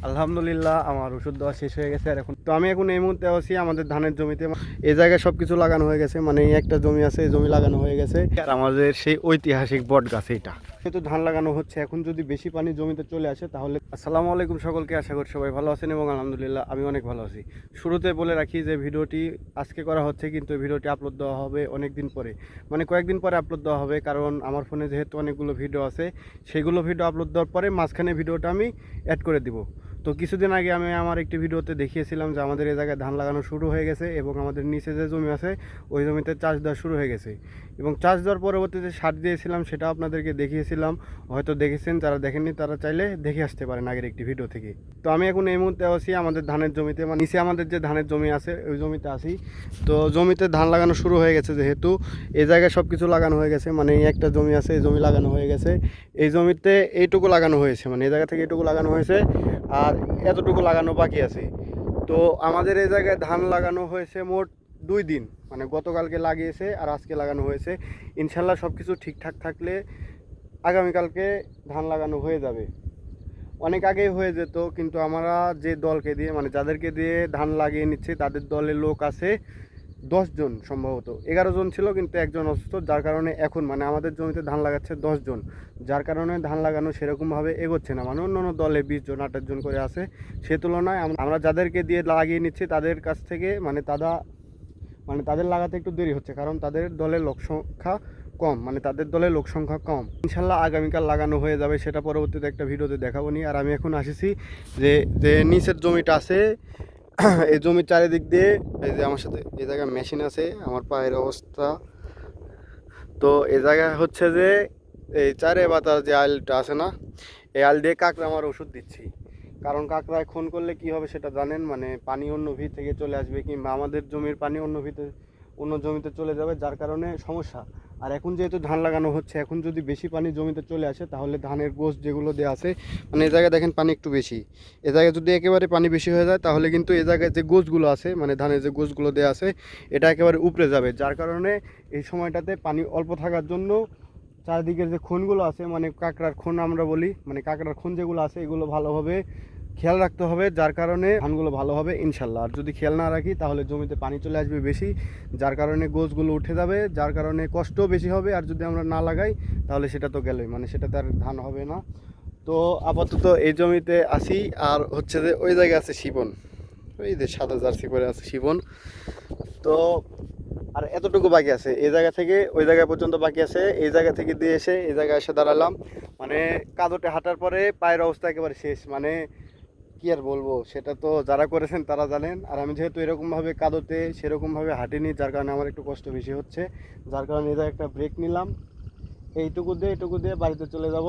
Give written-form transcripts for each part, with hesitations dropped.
আলহামদুলিল্লাহ আমার ওষুধ দেওয়া শেষ হয়ে গেছে। আর আমি এখন এই মুহূর্তে আছি আমাদের ধানের জমিতে। এই জায়গায় সব কিছু লাগানো হয়ে গেছে, মানে এই একটা জমি আছে, এই জমি লাগানো হয়ে গেছে। আর আমাদের সেই ঐতিহাসিক বট গাছ এইটা, যেহেতু ধান লাগানো হচ্ছে, এখন যদি বেশি পানি জমিতে চলে আসে তাহলে। আসসালামু আলাইকুম সকলকে, আশা করি সবাই ভালো আছেন এবং আলহামদুলিল্লাহ আমি অনেক ভালো আছি। শুরুতে বলে রাখি যে ভিডিওটি আজকে করা হচ্ছে, কিন্তু ভিডিওটি আপলোড দেওয়া হবে অনেক দিন পরে, মানে কয়েকদিন পরে আপলোড দেওয়া হবে। কারণ আমার ফোনে যেহেতু অনেকগুলো ভিডিও আছে, সেগুলো ভিডিও আপলোড দেওয়ার পরে মাঝখানে ভিডিওটা আমি অ্যাড করে দিব। তো কিছুদিন আগে আমি আমার একটি ভিডিওতে দেখিয়েছিলাম যে আমাদের এই জায়গায় ধান লাগানো শুরু হয়ে গেছে এবং আমাদের নিচে যে জমি আছে ওই জমিতে চাষ দেওয়া শুরু হয়ে গেছে। এবং চাষ দেওয়ার পরবর্তীতে সার দিয়েছিলাম, সেটা আপনাদেরকে দেখিয়েছিলাম। হয়তো দেখেছেন, যারা দেখেননি তারা চাইলে দেখে আসতে পারেন আগের একটি ভিডিও থেকে। তো আমি এখন এই মুহূর্তে আছি আমাদের ধানের জমিতে, মানে নিচে আমাদের যে ধানের জমি আছে ওই জমিতে আছি। তো জমিতে ধান লাগানো শুরু হয়ে গেছে, যেহেতু এই জায়গায় সব কিছু লাগানো হয়ে গেছে, মানে এই একটা জমি আছে, এই জমি লাগানো হয়ে গেছে। এই জমিতে এইটুকু লাগানো হয়েছে, মানে এই জায়গা থেকে এইটুকু লাগানো হয়েছে, আর এতটুকু লাগানো বাকি আছে। তো আমাদের এই জায়গায় ধান লাগানো হয়েছে মোট 2 দিন, মানে গতকালকে লাগিয়েছে আর আজকে লাগানো হয়েছে। ইনশাল্লাহ সব কিছু ঠিকঠাক থাকলে আগামীকালকে ধান লাগানো হয়ে যাবে। অনেক আগেই হয়ে যেত, কিন্তু আমরা যে দলকে দিয়ে, মানে যাদেরকে দিয়ে ধান লাগিয়ে নিচ্ছে, তাদের দলে লোক আছে 10 জন, সম্ভবত 11 জন ছিল, কিন্তু একজন অসুস্থ, যার কারণে এখন মানে আমাদের জমিতে ধান লাগাচ্ছে 10 জন। যার কারণে ধান লাগানো সেরকমভাবে এগোচ্ছে না, মানে অন্য দলে 20 জন 28 জন করে আছে। সে তুলনায় আমরা যাদেরকে দিয়ে লাগিয়ে নিচ্ছি তাদের কাছ থেকে তাদের লাগাতে একটু দেরি হচ্ছে, কারণ তাদের দলের লোক সংখ্যা কম, মানে তাদের দলে লোক সংখ্যা কম। ইনশাল্লাহ আগামীকাল লাগানো হয়ে যাবে, সেটা পরবর্তীতে একটা ভিডিওতে দেখাবো নি। আর আমি এখন আসিছি যে যে নিচের জমিটা আছে, এই জমির চারিদিক দিয়ে, এই যে আমার সাথে এই জায়গায় মেশিন আছে, আমার পায়ের অবস্থা। তো এই জায়গায় হচ্ছে যে এই চারে বাতার যে আইলটা আছে না, এই আইল দিয়ে কাঁকড়া আমার ওষুধ দিচ্ছি। কারণ কাঁকড়ায় খুন করলে কি হবে সেটা জানেন, মানে পানি অন্য ভি থেকে চলে আসবে, কিংবা আমাদের জমির পানি অন্য জমিতে চলে যাবে, যার কারণে সমস্যা। আর এখন যেহেতু ধান লাগানো হচ্ছে, এখন যদি বেশি পানি জমিতে চলে আসে তাহলে ধানের গোছ যেগুলো দেওয়া আছে, মানে এই জায়গায় দেখেন পানি একটু বেশি, এ জায়গায় যদি একেবারে পানি বেশি হয়ে যায় তাহলে কিন্তু এই জায়গায় যে গোছগুলো আছে, মানে ধানের যে গোছগুলো দেওয়া আছে, এটা একেবারে উপড়ে যাবে। যার কারণে এই সময়টাতে পানি অল্প থাকার জন্য চারিদিকের যে খুনগুলো আছে, মানে কাঁকড়ার খুন আমরা বলি, মানে কাঁকড়ার খুন যেগুলো আছে এগুলো ভালোভাবে খেয়াল রাখতে হবে, যার কারণে ধানগুলো ভালো হবে ইনশাল্লাহ। আর যদি খেয়াল না রাখি তাহলে জমিতে পানি চলে আসবে বেশি, যার কারণে গোছগুলো উঠে যাবে, যার কারণে কষ্টও বেশি হবে। আর যদি আমরা না লাগাই তাহলে সেটা তো গেলই, মানে সেটাতে আর ধান হবে না। তো আপাতত এই জমিতে আসি, আর হচ্ছে যে ওই জায়গায় আছে শিবন, ওই যে সাদা জার্সি করে আছে শিবন। তো আর এতটুকু বাকি আছে, এই জায়গা থেকে ওই জায়গা পর্যন্ত বাকি আছে। এই জায়গা থেকে দিয়ে এসে এই জায়গায় এসে দাঁড়ালাম, মানে কাদোটে হাঁটার পরে পায়ের অবস্থা একেবারে শেষ, মানে কি আর বলবো, সেটা তো যারা করেছেন তারা জানেন। আর আমি যেহেতু এরকমভাবে কাদোতে সেরকমভাবে হাঁটিনি, যার কারণে আমার একটু কষ্ট বেশি হচ্ছে। যার কারণে এই জায়গায় একটা ব্রেক নিলাম, এইটুকু দিয়ে বাড়িতে চলে যাব।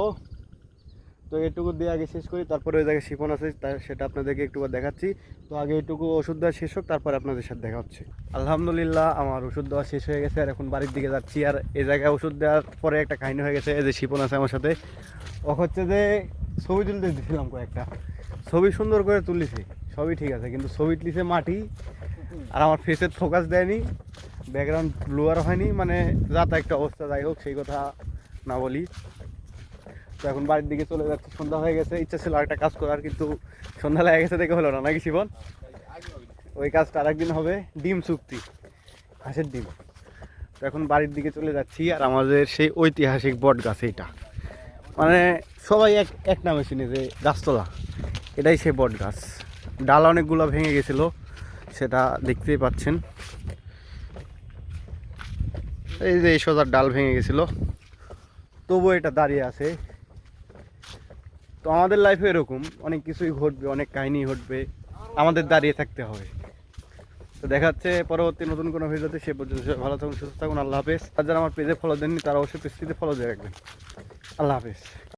তো এইটুকু দিয়ে আগে শেষ করি, তারপরে ওই জায়গায় শিপন আছে, সেটা আপনাদেরকে একটু দেখাচ্ছি। তো আগে এইটুকু ওষুধ দেওয়া শেষ হোক, তারপর আপনাদের সাথে দেখা হচ্ছে। আলহামদুলিল্লাহ আমার ওষুধ দেওয়া শেষ হয়ে গেছে, আর এখন বাড়ির দিকে যাচ্ছি। আর এই জায়গায় ওষুধ দেওয়ার পরে একটা কাহিনী হয়ে গেছে, এই যে শিপন আছে আমার সাথে, ও হচ্ছে যে ছবি তুলতে দিয়েছিলাম, কয়েকটা ছবি সুন্দর করে তুলিছে, সবই ঠিক আছে, কিন্তু ছবি তুলিছে মাটি, আর আমার ফেসের ফোকাস দেয়নি, ব্যাকগ্রাউন্ড ব্লুয়ার হয়নি, মানে যাতা একটা অবস্থা। যাই হোক, সেই কথা না বলি। তো এখন বাড়ির দিকে চলে যাচ্ছে, সন্ধ্যা হয়ে গেছে। ইচ্ছা ছিল আরেকটা কাজ করার, কিন্তু সন্ধ্যা লেগে গেছে দেখে হলো না, নাকি শিবন? ওই কাজটা আরেকদিন হবে, ডিম চুক্তি, হাঁসের ডিম। তো এখন বাড়ির দিকে চলে যাচ্ছি, আর আমাদের সেই ঐতিহাসিক বট গাছ এইটা, মানে সবাই এক এক নামে চিনে যে গাছতলা, এটাই সেই বট গাছ। ডাল অনেকগুলো ভেঙে গেছিলো, সেটা দেখতেই পাচ্ছেন, এই যে এই সোজার ডাল ভেঙে গেছিলো, তবুও এটা দাঁড়িয়ে আছে। তো আমাদের লাইফে এরকম অনেক কিছুই ঘটবে, অনেক কাহিনী ঘটবে, আমাদের দাঁড়িয়ে থাকতে হবে। তো দেখা যাচ্ছে পরবর্তী নতুন কোনো ভিডিওতে, সে পর্যন্ত ভালো থাকুন, সুস্থ থাকুন, আল্লাহ হাফেজ। আর যারা আমার পেজে ফলো দেননি তারা অবশ্যই পেজটিতে ফলো দিয়ে রাখবেন। আল্লাহ হাফেজ।